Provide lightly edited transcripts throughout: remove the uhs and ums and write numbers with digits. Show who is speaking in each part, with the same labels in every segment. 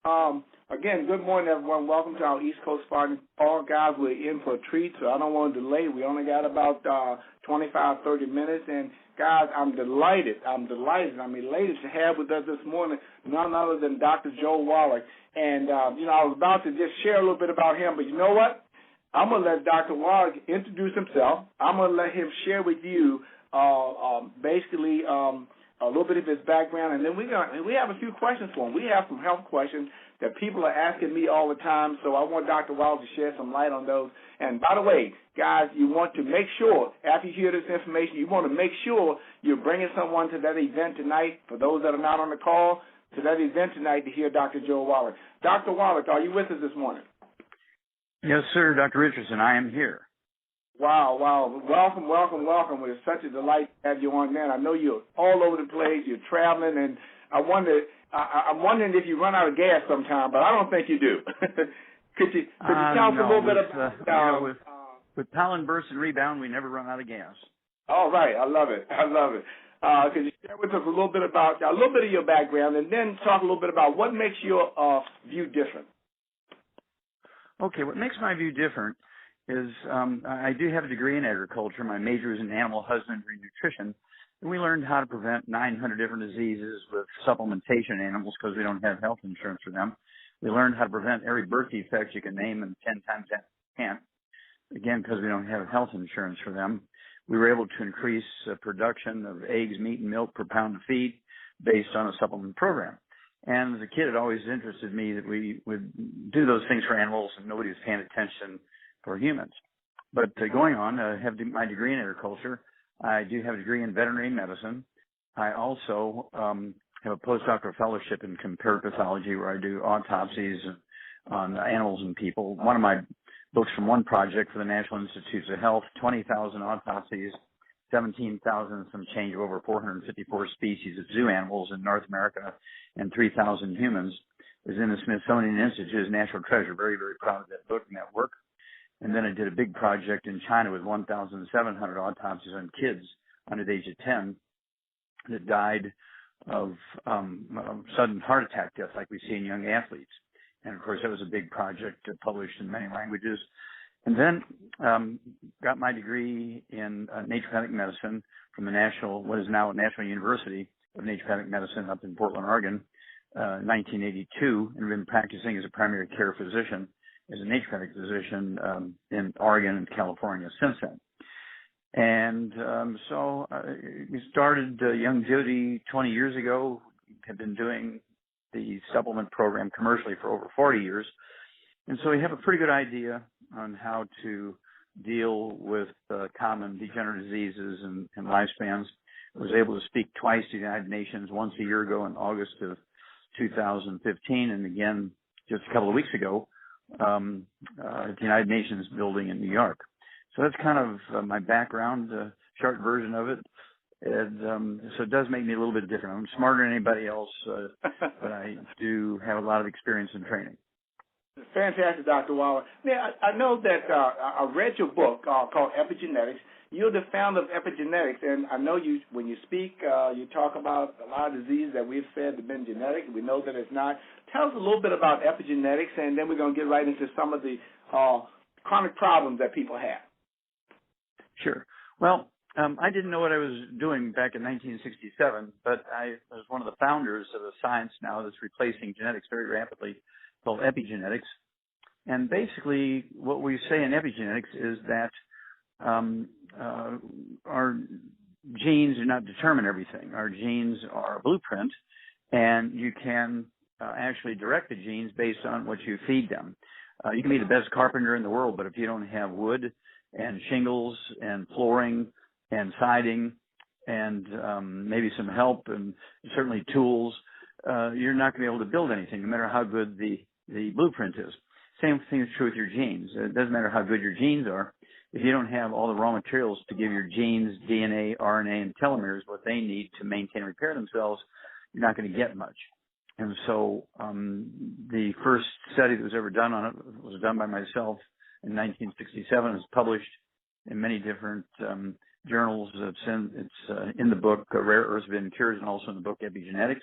Speaker 1: Again, good morning, everyone. Welcome to our East Coast Spartans. All guys, we're in for a treat, so I don't want to delay. We only got about 25, 30 minutes. And, guys, I'm delighted. I'm elated to have with us this morning none other than Dr. Joe Wallach. And, I was about to just share a little bit about him, but you know what? I'm going to let Dr. Wallach introduce himself. I'm going to let him share with you basically a little bit of his background, and then we have a few questions for him. We have some health questions that people are asking me all the time, so I want Dr. Wallach to shed some light on those. And by the way, guys, you want to make sure, after you hear this information, you want to make sure you're bringing someone to that event tonight, for those that are not on the call, to that event tonight to hear Dr. Joe Wallach. Dr. Wallach, are you with us this morning?
Speaker 2: Yes, sir, Dr. Richardson, I am here.
Speaker 1: Wow. Welcome. It's such a delight to have you on, man. I know you're all over the place. You're traveling, and I'm wondering if you run out of gas sometime, but I don't think you do. Could you tell us a little bit about...
Speaker 2: with pollen burst and rebound, we never run out of gas.
Speaker 1: All right. I love it. Could you share with us a little bit of your background, and then talk a little bit about what makes your view different?
Speaker 2: Okay, what makes my view different is I do have a degree in agriculture. My major is in animal husbandry and nutrition. And we learned how to prevent 900 different diseases with supplementation animals because we don't have health insurance for them. We learned how to prevent every birth defect you can name, and 10 times that can't, again, because we don't have health insurance for them. We were able to increase production of eggs, meat, and milk per pound of feed based on a supplement program. And as a kid, it always interested me that we would do those things for animals and nobody was paying attention for humans. But going on, I have my degree in agriculture. I do have a degree in veterinary medicine. I also have a postdoctoral fellowship in comparative pathology where I do autopsies on animals and people. One of my books from one project for the National Institutes of Health, 20,000 autopsies, 17,000 some change of over 454 species of zoo animals in North America, and 3,000 humans, is in the Smithsonian Institute's Natural Treasure. Very, very proud of that book and that work. And then I did a big project in China with 1,700 autopsies on kids under the age of 10 that died of sudden heart attack death like we see in young athletes. And, of course, that was a big project published in many languages. And then got my degree in naturopathic medicine from what is now National University of Naturopathic Medicine up in Portland, Oregon, 1982, and been practicing as a primary care physician, as a naturopathic physician in Oregon and California since then. And so we started Young Jody 20 years ago, have been doing the supplement program commercially for over 40 years. And so we have a pretty good idea on how to deal with common degenerative diseases and lifespans. I was able to speak twice to the United Nations, once a year ago in August of 2015, and again just a couple of weeks ago at the United Nations building in New York. So that's kind of my background, short version of it. And so it does make me a little bit different. I'm smarter than anybody else, but I do have a lot of experience in training.
Speaker 1: Fantastic, Dr. Wallach. Now, I know that I read your book called Epigenetics. You're the founder of Epigenetics, and I know when you speak, you talk about a lot of diseases that we've said have been genetic. We know that it's not. Tell us a little bit about epigenetics, and then we're going to get right into some of the chronic problems that people have.
Speaker 2: Sure. Well, I didn't know what I was doing back in 1967, but I was one of the founders of a science now that's replacing genetics very rapidly called epigenetics. And basically what we say in epigenetics is that our genes do not determine everything. Our genes are a blueprint, and you can actually direct the genes based on what you feed them. You can be the best carpenter in the world, but if you don't have wood and shingles and flooring and siding and maybe some help and certainly tools, you're not going to be able to build anything, no matter how good the blueprint is. Same thing is true with your genes. It doesn't matter how good your genes are. If you don't have all the raw materials to give your genes, DNA, RNA, and telomeres what they need to maintain and repair themselves, you're not going to get much. And so the first study that was ever done on it was done by myself in 1967. It was published in many different journals. It's in the book Rare Earths Been Cures, and also in the book Epigenetics.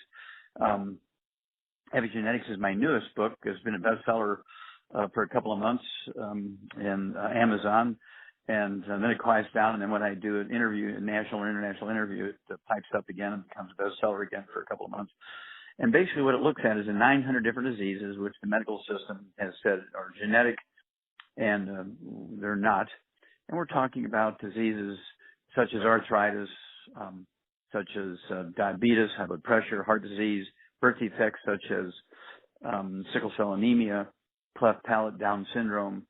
Speaker 2: Epigenetics is my newest book. It's been a bestseller for a couple of months in Amazon, and then it quiets down. And then when I do an interview, a national or international interview, it pipes up again and becomes a bestseller again for a couple of months. And basically what it looks at is 900 different diseases which the medical system has said are genetic, and they're not. And we're talking about diseases such as arthritis, such as diabetes, high blood pressure, heart disease, birth defects such as sickle cell anemia, cleft palate, Down syndrome,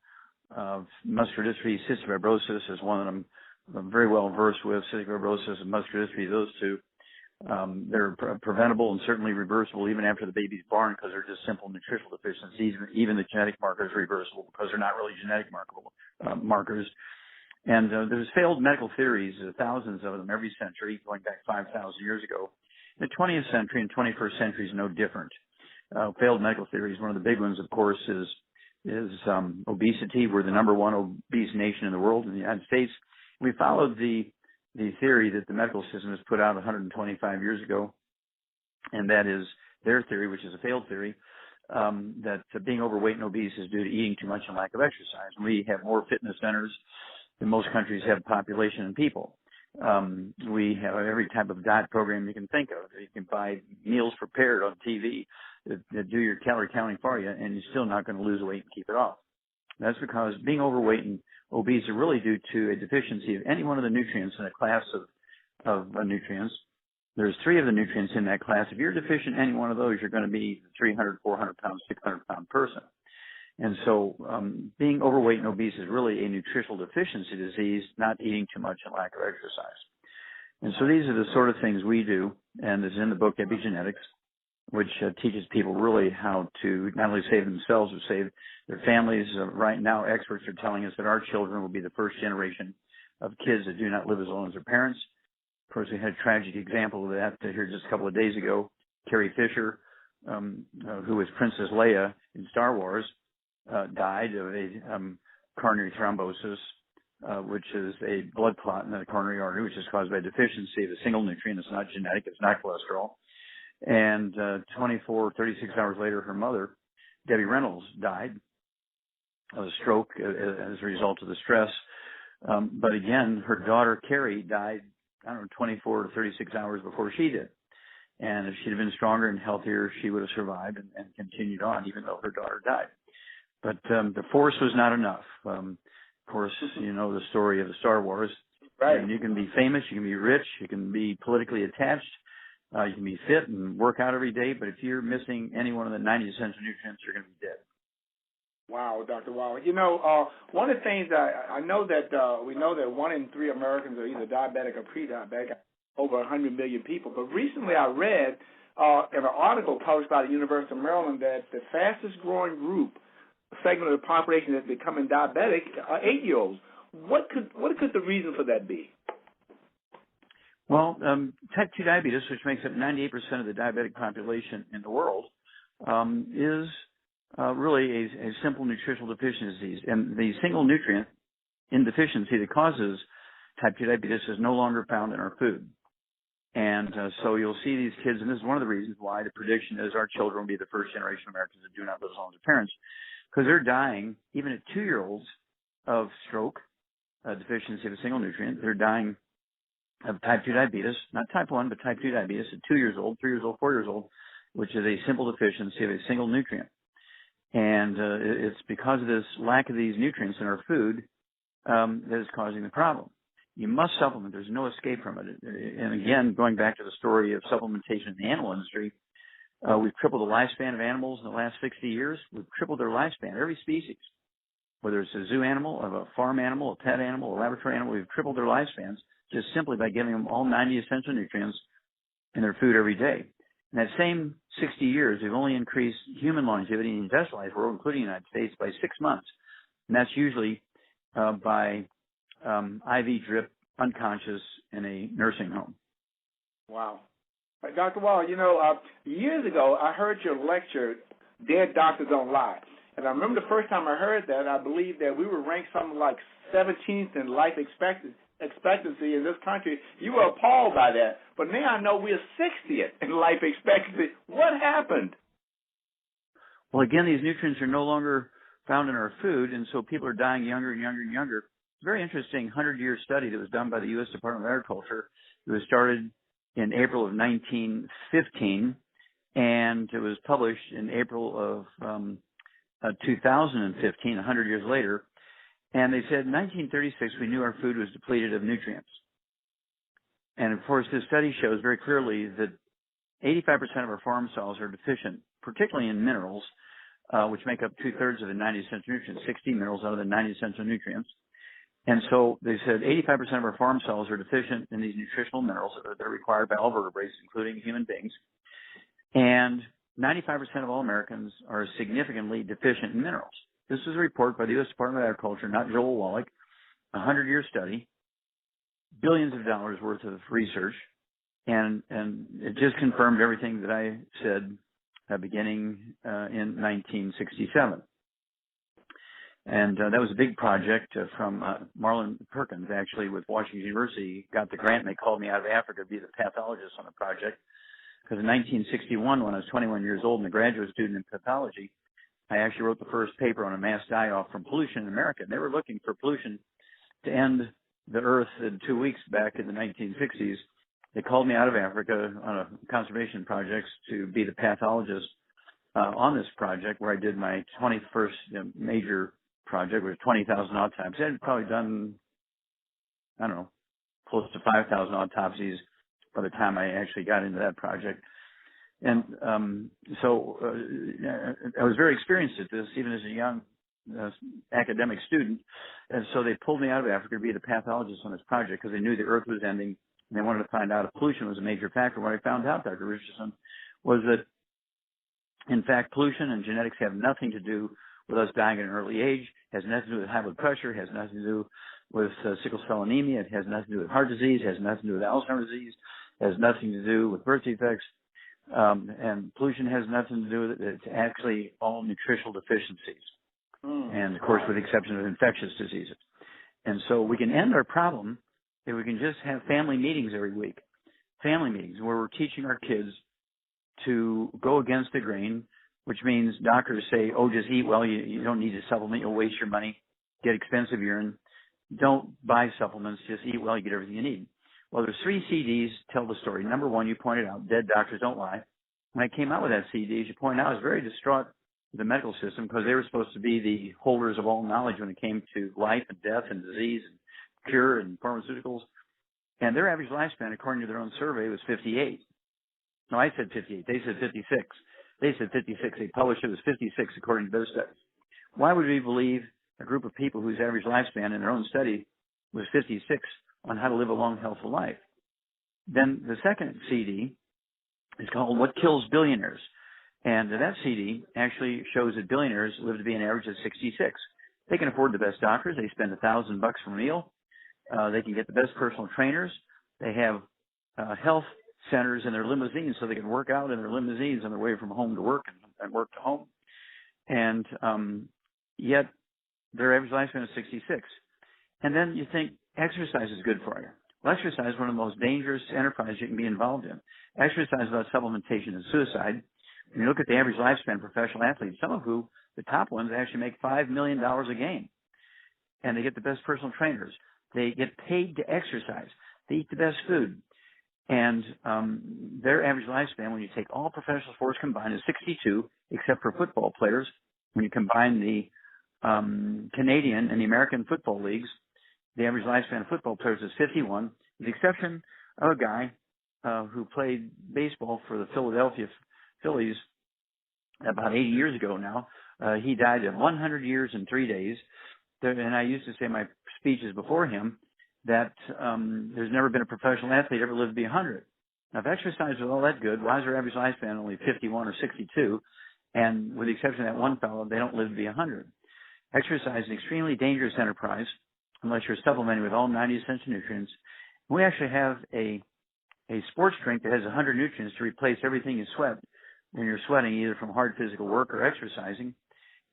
Speaker 2: muscular dystrophy, cystic fibrosis is one of them. I'm very well versed with cystic fibrosis and muscular dystrophy. Those two, they're preventable and certainly reversible even after the baby's born because they're just simple nutritional deficiencies. Even the genetic markers are reversible because they're not really genetic markers. And there's failed medical theories, thousands of them every century, going back 5,000 years ago. The 20th century and 21st century is no different. Failed medical theories, one of the big ones, of course, is obesity. We're the number one obese nation in the world, in the United States. We followed the theory that the medical system has put out 125 years ago, and that is their theory, which is a failed theory, that being overweight and obese is due to eating too much and lack of exercise. We have more fitness centers than most countries have population and people. We have every type of diet program you can think of. You can buy meals prepared on TV that do your calorie counting for you, and you're still not going to lose weight and keep it off. That's because being overweight and obese are really due to a deficiency of any one of the nutrients in a class of nutrients. There's 3 of the nutrients in that class. If you're deficient in any one of those, you're going to be 300, 400 pound, 600 pound person. And so being overweight and obese is really a nutritional deficiency disease, not eating too much and lack of exercise. And so these are the sort of things we do, and this is in the book Epigenetics, which teaches people really how to not only save themselves, but save their families. Right now, experts are telling us that our children will be the first generation of kids that do not live as long as their parents. Of course, we had a tragic example of that here just a couple of days ago. Carrie Fisher, who was Princess Leia in Star Wars, died of a coronary thrombosis, which is a blood clot in the coronary artery, which is caused by a deficiency of a single nutrient. It's not genetic. It's not cholesterol. And 36 hours later, her mother, Debbie Reynolds, died of a stroke as a result of the stress. But again, her daughter, Carrie, died, 24 to 36 hours before she did. And if she'd have been stronger and healthier, she would have survived and continued on, even though her daughter died. But the force was not enough. Of course, you know the story of the Star Wars. Right. And you can be famous, you can be rich, you can be politically attached, you can be fit and work out every day, but if you're missing any one of the 90 essential nutrients, you're going to be dead.
Speaker 1: Wow, Dr. Wallach. You know, one of the things I know that we know that 1 in 3 Americans are either diabetic or pre-diabetic, over 100 million people. But recently I read in an article published by the University of Maryland that the fastest growing group, segment of the population that's becoming diabetic, are 8-year-olds. What could the reason for that be?
Speaker 2: Well, type 2 diabetes, which makes up 98% of the diabetic population in the world, is really a simple nutritional deficiency disease. And the single nutrient in deficiency that causes type 2 diabetes is no longer found in our food. And so you'll see these kids, and this is one of the reasons why the prediction is our children will be the first generation of Americans that do not live as long as their parents, because they're dying, even at 2-year-olds, of stroke, deficiency of a single nutrient. They're dying of type 2 diabetes, not type 1, but type 2 diabetes at 2 years old, 3 years old, 4 years old, which is a simple deficiency of a single nutrient. And it's because of this lack of these nutrients in our food that is causing the problem. You must supplement. There's no escape from it. And again, going back to the story of supplementation in the animal industry, we've tripled the lifespan of animals in the last 60 years. We've tripled their lifespan, every species, whether it's a zoo animal, a farm animal, a pet animal, a laboratory animal. We've tripled their lifespans just simply by giving them all 90 essential nutrients in their food every day. In that same 60 years, we've only increased human longevity in the industrialized world, including the United States, by 6 months. And that's usually by IV drip, unconscious, in a nursing home.
Speaker 1: Wow. Dr. Wall, you know, years ago I heard your lecture, Dead Doctors Don't Lie. And I remember the first time I heard that, I believe that we were ranked something like 17th in life expectancy in this country. You were appalled by that. But now I know we're 60th in life expectancy. What happened?
Speaker 2: Well, again, these nutrients are no longer found in our food, and so people are dying younger and younger and younger. It's a very interesting 100-year study that was done by the U.S. Department of Agriculture. It was started in April of 1915, and it was published in April of 2015, 100 years later. And they said in 1936 we knew our food was depleted of nutrients. And of course, this study shows very clearly that 85% of our farm soils are deficient, particularly in minerals, which make up 2/3 of the 90 essential nutrients, 60 minerals out of the 90 essential nutrients. And so they said 85% of our farm soils are deficient in these nutritional minerals that are required by all vertebrates, including human beings. And 95% of all Americans are significantly deficient in minerals. This is a report by the U.S. Department of Agriculture, not Joel Wallach, a 100-year study, billions of dollars worth of research, and it just confirmed everything that I said beginning in 1967. And that was a big project from Marlon Perkins, actually, with Washington University. Got the grant, and they called me out of Africa to be the pathologist on the project. Because in 1961, when I was 21 years old and a graduate student in pathology, I actually wrote the first paper on a mass die-off from pollution in America. And they were looking for pollution to end the Earth in 2 weeks back in the 1960s. They called me out of Africa on a conservation project to be the pathologist on this project, where I did my 21st major project with 20,000 autopsies. I had probably done, I don't know, close to 5,000 autopsies by the time I actually got into that project. And so I was very experienced at this, even as a young academic student. And so they pulled me out of Africa to be the pathologist on this project because they knew the Earth was ending, and they wanted to find out if pollution was a major factor. What I found out, Dr. Richardson, was that, in fact, pollution and genetics have nothing to do with us dying at an early age, has nothing to do with high blood pressure, has nothing to do with sickle cell anemia, it has nothing to do with heart disease, has nothing to do with Alzheimer's disease, has nothing to do with birth defects, and pollution has nothing to do with it. It's actually all nutritional deficiencies, and, of course, with the exception of infectious diseases. And so we can end our problem if we can just have family meetings every week, family meetings where we're teaching our kids to go against the grain, which means doctors say, oh, just eat well, you don't need to supplement, you'll waste your money, get expensive urine. Don't buy supplements, just eat well, you get everything you need. Well, there's 3 CDs tell the story. Number 1, you pointed out, Dead Doctors Don't Lie. When I came out with that CD, as you pointed out, I was very distraught with the medical system because they were supposed to be the holders of all knowledge when it came to life and death and disease and cure and pharmaceuticals. And their average lifespan, according to their own survey, was 58. No, I said 58. They said 56. They said 56. They published it was 56 according to their studies. Why would we believe a group of people whose average lifespan in their own study was 56 on how to live a long, healthful life? Then the second CD is called What Kills Billionaires. And that CD actually shows that billionaires live to be an average of 66. They can afford the best doctors. They spend $1,000 for a meal. They can get the best personal trainers. They have health centers in their limousines so they can work out in their limousines on their way from home to work and work to home. And yet their average lifespan is 66. And then you think exercise is good for you. Well, exercise is one of the most dangerous enterprises you can be involved in. Exercise without supplementation is suicide. When you look at the average lifespan of professional athletes, some of who, the top ones, actually make $5 million a game. And they get the best personal trainers. They get paid to exercise. They eat the best food. And their average lifespan, when you take all professional sports combined, is 62, except for football players. When you combine the Canadian and the American football leagues, the average lifespan of football players is 51, with the exception of a guy who played baseball for the Philadelphia Phillies about 80 years ago now. He died at 100 years and 3 days. And I used to say in my speeches before him that there's never been a professional athlete ever lived to be 100. Now, if exercise was all that good, why is their average lifespan only 51 or 62? And with the exception of that one fellow, they don't live to be 100. Exercise is an extremely dangerous enterprise unless you're supplementing with all 90 essential nutrients. We actually have a sports drink that has 100 nutrients to replace everything you sweat when you're sweating, either from hard physical work or exercising.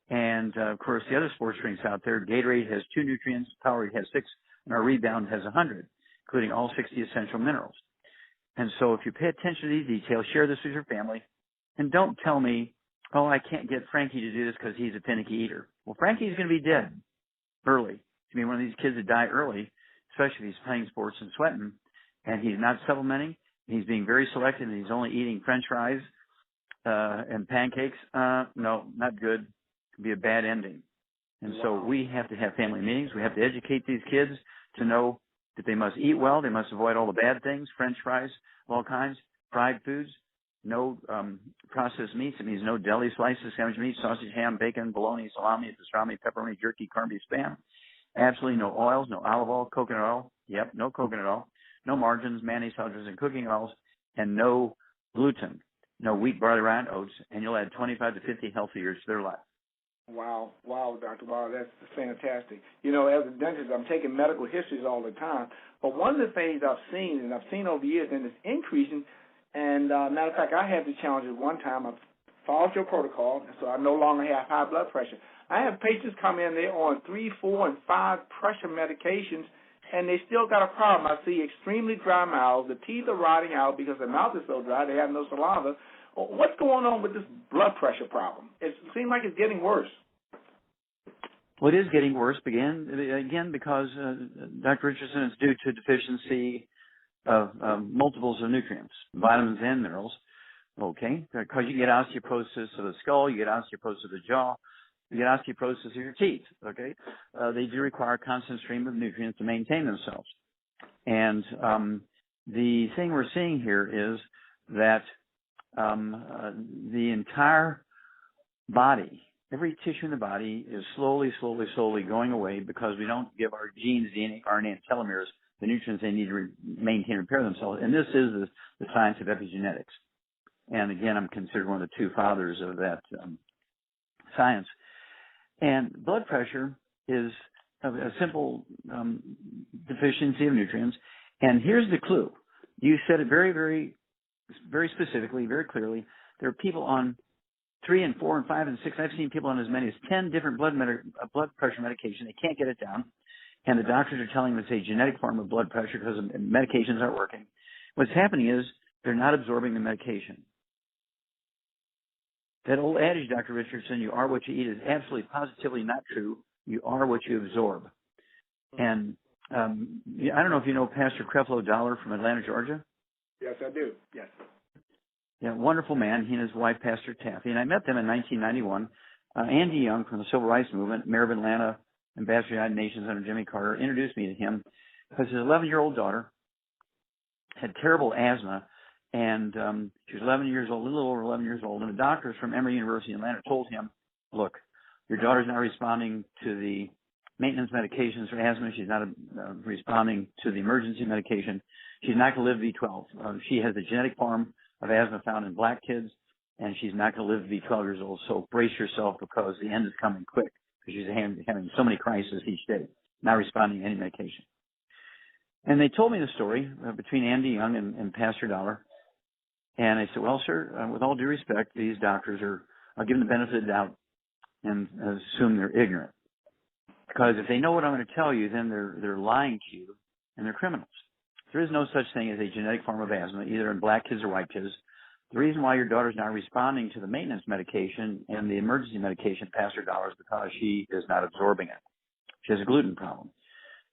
Speaker 2: And, of course, the other sports drinks out there, Gatorade has 2 nutrients, Powerade has 6, and our Rebound has 100, including all 60 essential minerals. And so if you pay attention to these details, share this with your family, and don't tell me oh, I can't get Frankie to do this because he's a finicky eater. Well, Frankie's going to be dead early. I mean, one of these kids that die early, especially if he's playing sports and sweating, and he's not supplementing, and he's being very selective, and he's only eating French fries and pancakes. No, not good. Could be a bad ending. And so we have to have family meetings. We have to educate these kids to know that they must eat well. They must avoid all the bad things, French fries of all kinds, fried foods, no processed meats. It means no deli slices, sandwich meat, sausage, ham, bacon, bologna, salami, pastrami, pepperoni, jerky, corned beef, spam. Absolutely no oils, no olive oil, coconut oil. Yep, no coconut oil. No margarines, mayonnaise, sardines, and cooking oils, and no gluten, no wheat, barley, rye, and oats, and you'll add 25 to 50 healthy years to their life.
Speaker 1: Wow, Dr. Wow, that's fantastic. You know, as a dentist, I'm taking medical histories all the time, but one of the things I've seen over the years, and it's increasing, and matter of fact, I had the challenge at one time. I followed your protocol, so I no longer have high blood pressure. I have patients come in, they're on 3, 4, and 5 pressure medications, and they still got a problem. I see extremely dry mouths. The teeth are rotting out because the mouth is so dry, they have no saliva. What's going on with this blood pressure problem? It seems like it's getting worse.
Speaker 2: Well, it is getting worse, again because, Dr. Richardson, it's due to deficiency of multiples of nutrients, vitamins and minerals, okay? Because you get osteoporosis of the skull, you get osteoporosis of the jaw, you get osteoporosis of your teeth, okay? They do require a constant stream of nutrients to maintain themselves. And the thing we're seeing here is that the entire body, every tissue in the body is slowly going away because we don't give our genes, DNA, RNA, and telomeres the nutrients they need to maintain and repair themselves. And this is the science of epigenetics. And again, I'm considered one of the two fathers of that science. And blood pressure is a simple deficiency of nutrients. And here's the clue. You said it very, very, very specifically, very clearly. There are people on 3 and 4 and 5 and 6. I've seen people on as many as 10 different blood pressure medication. They can't get it down. And the doctors are telling them it's a genetic form of blood pressure because the medications aren't working. What's happening is they're not absorbing the medication. That old adage, Dr. Richardson, you are what you eat, is absolutely positively not true. You are what you absorb. And I don't know if you know Pastor Creflo Dollar from Atlanta, Georgia.
Speaker 1: Yes, I do. Yes.
Speaker 2: Yeah, wonderful man. He and his wife, Pastor Taffy. And I met them in 1991. Andy Young from the Civil Rights Movement, Mayor of Atlanta, Ambassador to the United Nations under Jimmy Carter, introduced me to him because his 11-year-old daughter had terrible asthma, and she was 11 years old, a little over 11 years old, and the doctors from Emory University in Atlanta told him, look, your daughter's not responding to the maintenance medications for asthma. She's not responding to the emergency medication. She's not going to live to be 12. She has the genetic form of asthma found in black kids, and she's not going to live to be 12 years old. So brace yourself because the end is coming quick because she's having so many crises each day, not responding to any medication. And they told me the story between Andy Young and Pastor Dollar. And I said, well, sir, with all due respect, these doctors I'll give them the benefit of the doubt and assume they're ignorant. Because if they know what I'm going to tell you, then they're lying to you and they're criminals. There is no such thing as a genetic form of asthma, either in black kids or white kids. The reason why your daughter's not responding to the maintenance medication and the emergency medication, Pastor Dollar, is because she is not absorbing it. She has a gluten problem.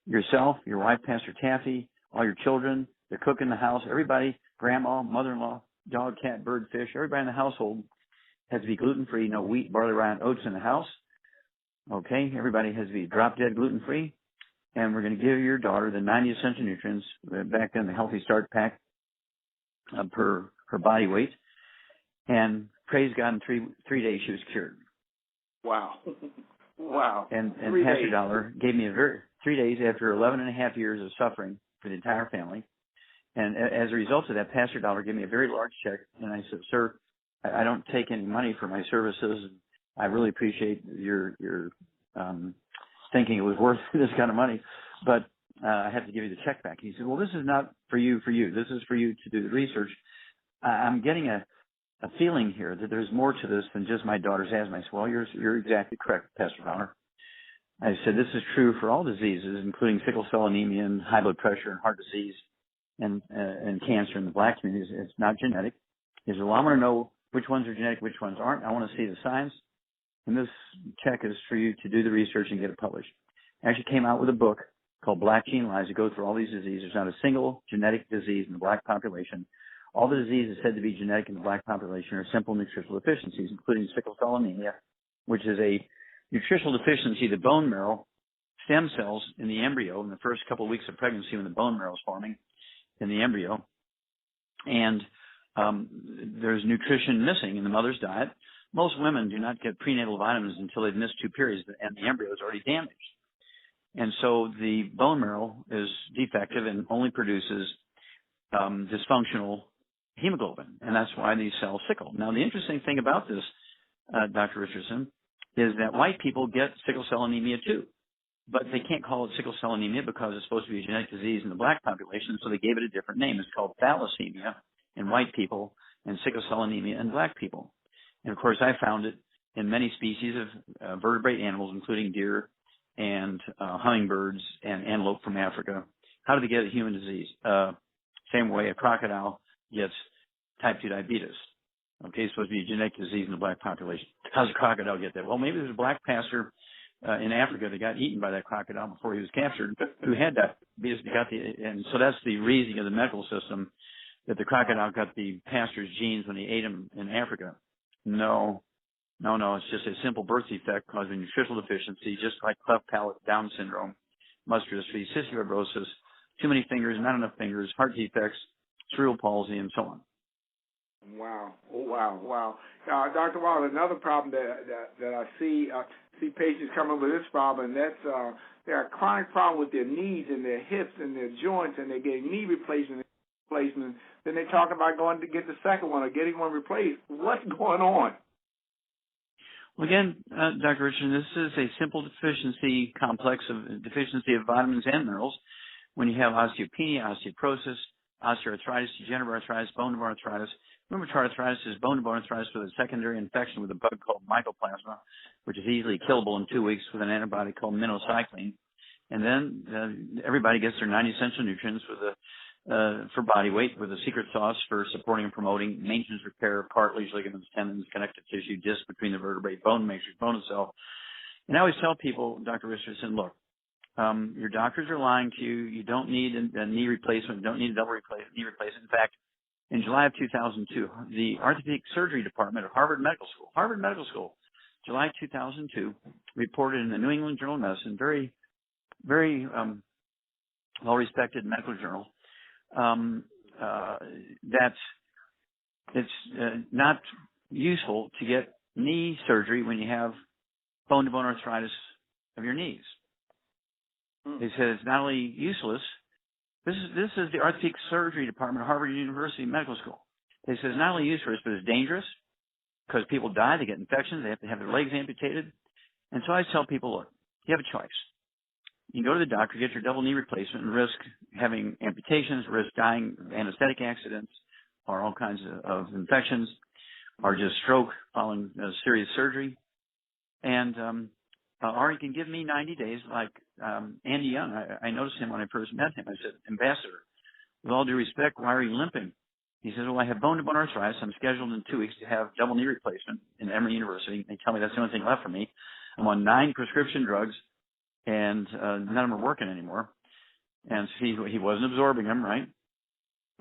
Speaker 2: Yourself, your wife, Pastor Taffy, all your children, the cook in the house, everybody, grandma, mother-in-law, dog, cat, bird, fish, everybody in the household has to be gluten-free, no wheat, barley, rye, and oats in the house. Okay, everybody has to be drop-dead gluten-free. And we're going to give your daughter the 90 essential nutrients, back then the Healthy Start Pack per her body weight. And praise God, in three days she was cured.
Speaker 1: Wow. Wow.
Speaker 2: And Pastor Dollar gave me 3 days after 11 and a half years of suffering for the entire family. And as a result of that, Pastor Dollar gave me a very large check. And I said, sir, I don't take any money for my services. I really appreciate your thinking it was worth this kind of money, but I have to give you the check back. He said, well, this is not for you. This is for you to do the research. I'm getting a feeling here that there's more to this than just my daughter's asthma. I said, well, you're exactly correct, Pastor Dollar. I said, this is true for all diseases, including sickle cell anemia and high blood pressure and heart disease and cancer in the black communities. It's not genetic. He said, well, I want to know which ones are genetic, which ones aren't. I want to see the science. And this check is for you to do the research and get it published. I actually came out with a book called Black Gene Lies to go through all these diseases. There's not a single genetic disease in the black population. All the diseases said to be genetic in the black population are simple nutritional deficiencies, including sickle cell anemia, which is a nutritional deficiency, the bone marrow, stem cells in the embryo in the first couple of weeks of pregnancy when the bone marrow is forming in the embryo. And there's nutrition missing in the mother's diet. Most women do not get prenatal vitamins until they've missed 2 periods and the embryo is already damaged. And so the bone marrow is defective and only produces dysfunctional hemoglobin, and that's why these cells sickle. Now, the interesting thing about this, Dr. Richardson, is that white people get sickle cell anemia too, but they can't call it sickle cell anemia because it's supposed to be a genetic disease in the black population, so they gave it a different name. It's called thalassemia in white people and sickle cell anemia in black people. And, of course, I found it in many species of vertebrate animals, including deer and hummingbirds and antelope from Africa. How do they get a human disease? Same way a crocodile gets type 2 diabetes. Okay, it's supposed to be a genetic disease in the black population. How does a crocodile get that? Well, maybe there's a black pastor in Africa that got eaten by that crocodile before he was captured who had that. And so that's the reasoning of the medical system, that the crocodile got the pastor's genes when he ate him in Africa. No, it's just a simple birth defect causing nutritional deficiency, just like cleft palate, Down syndrome, muscular dystrophy, cystic fibrosis, too many fingers, not enough fingers, heart defects, cerebral palsy, and so on.
Speaker 1: Wow. Oh, wow. Dr. Wallach, another problem that I see patients coming with this problem, and that's there are chronic problems with their knees and their hips and their joints, and they get knee replacement. Then they talk about going to get the second one or getting one replaced. What's going on?
Speaker 2: Well, again, Dr. Richardson, this is a simple deficiency complex of deficiency of vitamins and minerals. When you have osteopenia, osteoporosis, osteoarthritis, degenerative arthritis, bone-to-bone arthritis. Rheumatoid arthritis is bone-to-bone arthritis with a secondary infection with a bug called mycoplasma, which is easily killable in 2 weeks with an antibiotic called minocycline. And then everybody gets their 90 essential nutrients for body weight, with a secret sauce for supporting and promoting maintenance, repair of cartilage, ligaments, tendons, connective tissue, disc between the vertebrae, bone matrix, bone itself. And I always tell people, Dr. Richardson, look, your doctors are lying to you. You don't need a knee replacement. You don't need a knee replacement. In fact, in July of 2002, the orthopedic surgery department of Harvard Medical School, July 2002, reported in the New England Journal of Medicine, very, very well-respected medical journal, that it's not useful to get knee surgery when you have bone-to-bone arthritis of your knees. They said it's not only useless. This is the orthopedic surgery department of Harvard University Medical School. They said it's not only useless, but it's dangerous because people die, they get infections, they have to have their legs amputated. And so I tell people, look, you have a choice. You can go to the doctor, get your double knee replacement, and risk having amputations, risk dying of anesthetic accidents, or all kinds of infections, or just stroke following serious surgery. And or you can give me 90 days like Andy Young. I noticed him when I first met him. I said, Ambassador, with all due respect, why are you limping? He says, well, I have bone-to-bone arthritis. I'm scheduled in 2 weeks to have double knee replacement in Emory University. They tell me that's the only thing left for me. I'm on 9 prescription drugs, and none of them are working anymore. And so he wasn't absorbing them, right?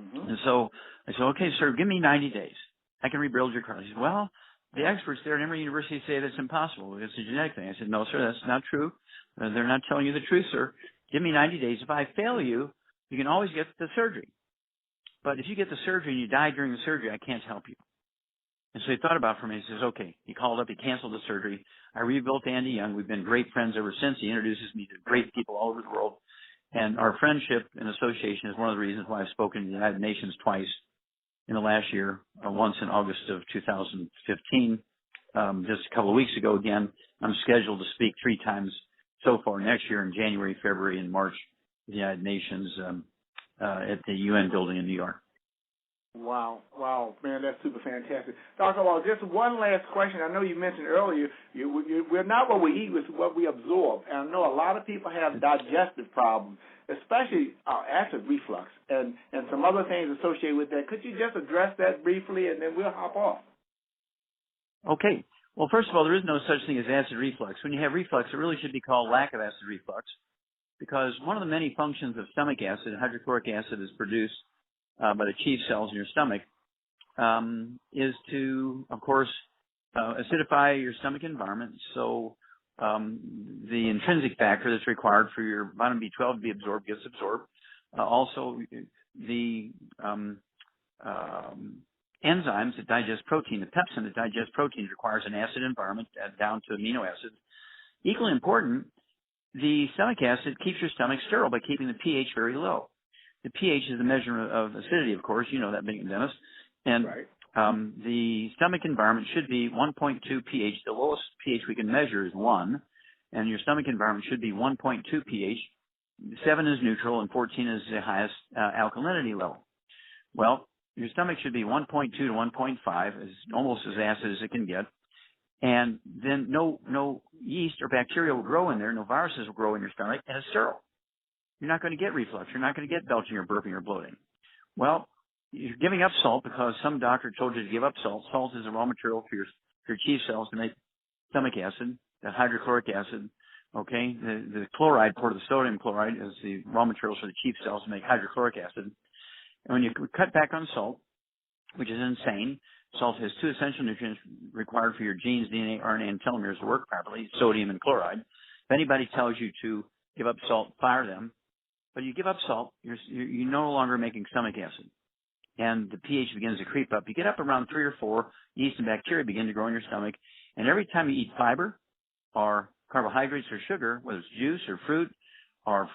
Speaker 2: Mm-hmm. And so I said, okay, sir, give me 90 days. I can rebuild your cartilage. He said, well, the experts there at Emory University say that's impossible. It's a genetic thing. I said, no, sir, that's not true. They're not telling you the truth, sir. Give me 90 days. If I fail you, you can always get the surgery. But if you get the surgery and you die during the surgery, I can't help you. And so he thought about it for me. He says, okay. He called up. He canceled the surgery. I rebuilt Andy Young. We've been great friends ever since. He introduces me to great people all over the world. And our friendship and association is one of the reasons why I've spoken to the United Nations twice in the last year, once in August of 2015. Just a couple of weeks ago again. I'm scheduled to speak 3 times so far next year in January, February, and March at the United Nations at the UN building in New York.
Speaker 1: Wow, man, that's super fantastic. Dr. Wall, just one last question. I know you mentioned earlier, we're not what we eat, it's what we absorb. And I know a lot of people have digestive problems, especially acid reflux and some other things associated with that. Could you just address that briefly, and then we'll hop off?
Speaker 2: Okay. Well, first of all, there is no such thing as acid reflux. When you have reflux, it really should be called lack of acid reflux, because one of the many functions of stomach acid, hydrochloric acid, is produced by the chief cells in your stomach, is to, of course, acidify your stomach environment. So the intrinsic factor that's required for your vitamin B12 to be absorbed gets absorbed. Also, the enzymes that digest protein, the pepsin that digests proteins, requires an acid environment down to amino acids. Equally important, the stomach acid keeps your stomach sterile by keeping the pH very low. The pH is the measurement of acidity, of course. You know that, being a dentist. And
Speaker 1: right.
Speaker 2: The stomach environment should be 1.2 pH. The lowest pH we can measure is 1, and your stomach environment should be 1.2 pH. 7 is neutral, and 14 is the highest alkalinity level. Well, your stomach should be 1.2 to 1.5, is almost as acid as it can get. And then no yeast or bacteria will grow in there, no viruses will grow in your stomach, and it's sterile. You're not going to get reflux. You're not going to get belching or burping or bloating. Well, you're giving up salt because some doctor told you to give up salt. Salt is a raw material for your chief cells to make stomach acid, the hydrochloric acid. Okay, the chloride, part of the sodium chloride, is the raw materials for the chief cells to make hydrochloric acid. And when you cut back on salt, which is insane, salt has 2 essential nutrients required for your genes, DNA, RNA, and telomeres to work properly, sodium and chloride. If anybody tells you to give up salt, fire them. But you give up salt, you're no longer making stomach acid. And the pH begins to creep up. You get up around 3 or 4, yeast and bacteria begin to grow in your stomach. And every time you eat fiber or carbohydrates or sugar, whether it's juice or fruit or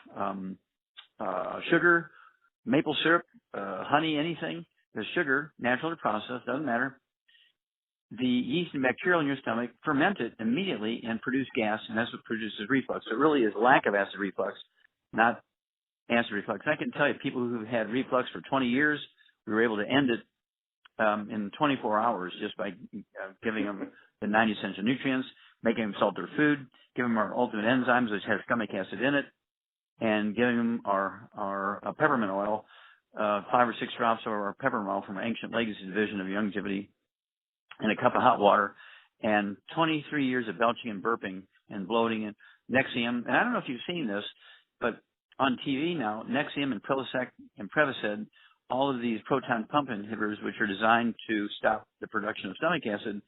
Speaker 2: sugar, maple syrup, honey, anything, there's sugar, naturally processed, doesn't matter. The yeast and bacteria in your stomach ferment it immediately and produce gas, and that's what produces reflux. So it really is lack of acid reflux, not acid reflux. I can tell you, people who've had reflux for 20 years, we were able to end it in 24 hours just by giving them the 90 essential nutrients, making them salt their food, giving them our ultimate enzymes, which has stomach acid in it, and giving them our peppermint oil, 5 or 6 drops of our peppermint oil from our ancient legacy division of longevity, in a cup of hot water, and 23 years of belching and burping and bloating and Nexium. And I don't know if you've seen this, but on TV now, Nexium and Prilosec and Prevacid, all of these proton pump inhibitors, which are designed to stop the production of stomach acid,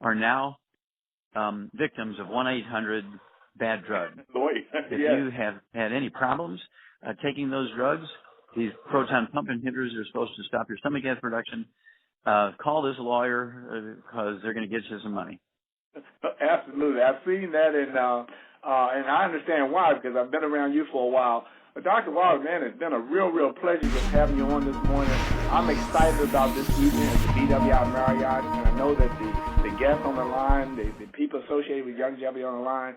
Speaker 2: are now victims of 1-800-BAD drug. If you have had any problems taking those drugs, these proton pump inhibitors are supposed to stop your stomach acid production. Call this lawyer because they're going to get you some money.
Speaker 1: Absolutely. I've seen that, and I understand why, because I've been around you for a while. But Dr. Wallach, man, it's been a real pleasure just having you on this morning. I'm excited about this evening at the BWI Marriott, and I know that the guests on the line, the people associated with longevity on the line,